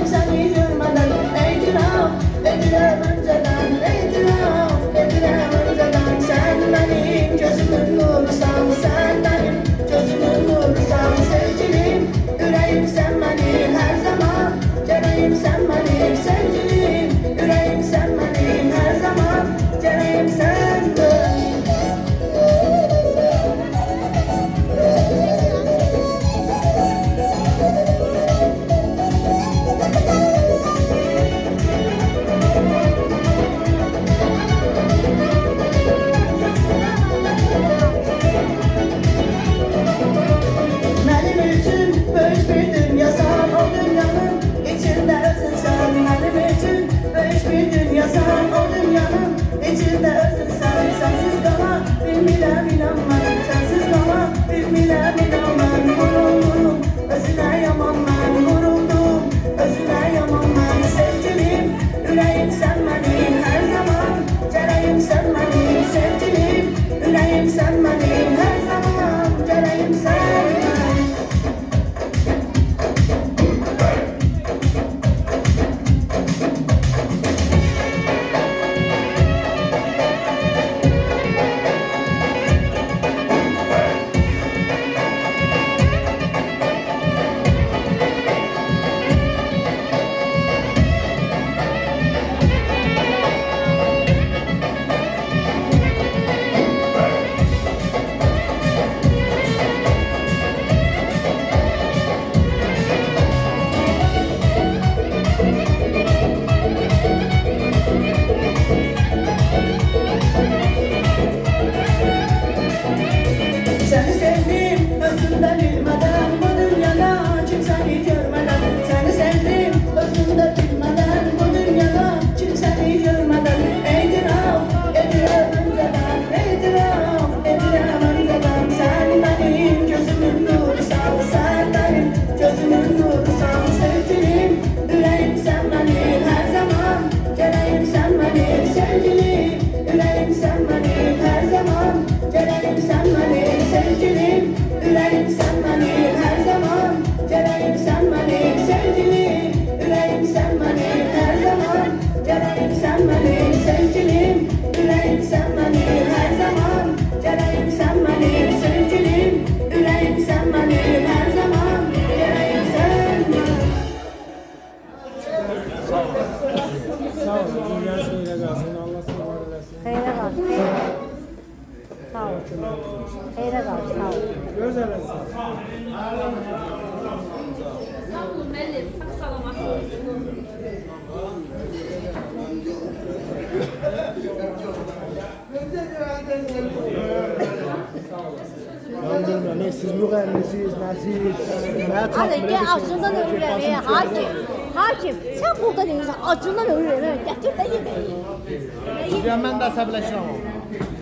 kimsəni görmədən etiraf edirəm öncədən, etiraf edirəm öncədən. Sən mənim gözümün nurusan, sən mənim gözümün nurusan. Sevgilim, ürəyim sən mənim hər zaman, gərəyim sən mənim sevgilim. Ürəyim sən mənim hər zaman, gərəyim sən mənim. Mənim üçün böyük bir dünyasan, o dünyanın içində özünsən. Mənim üçün böyük bir dünyasan, o dünyanın içində özünsən. Sənsiz qala bilmirəm inan mən, sənsiz qala bilmirəm inan mən. Vuruldum özünə yaman mən, vuruldum özünə yaman mən. Sevgilim, ürəyim sən mənim hər zaman, gərəyim sən mənim sevgilim. Ürəyim sən mənim hər zaman, gərəyim sən mənim. Səni sevdim özümdə bilmədən, bu dünyada kimsəni görmədən. Səni sevdim özümdə bilmədən, bu dünyada kimsəni görmədən. Etiraf edirəm öncədən, etiraf edirəm öncədən. Sən mənim gözümün nurusan, sən mənim gözümün nurusan. Sevgilim, ürəyim sən mənim hər zaman, gərəyim sən mənim sevgilim. Ürəyim sən mənim hər zaman, gərəyim sən mənim sevgilim. Ürəyim sən mənim hər zaman, gərəyim sən mənim sevgilim. Ürəyim sən mənim hər zaman, gərəyim sən mənim sevgilim. Ürəyim sən mənim hər zaman, gərəyim sən mənim sevgilim. Ürəyim sən mənim hər zaman, gərəyim sən mənim. Sağ ol. Dünya xeyrə qalsın. Allah sağ eləsin. Xeyrə qalsın. Sağ ol. Xeyrə qalsın. Sağ ol. Gözəl olsun. Sağ olun müəllim, sağ salamat olun. Bilmirəm, siz müğənnisiz, nəsiz. Hadi gel acından ölür eve. Hakim. Hakim. Sen burada değilsin. Acından ölür eve. Getir de yemeği. Mən də əsəbləşirəm.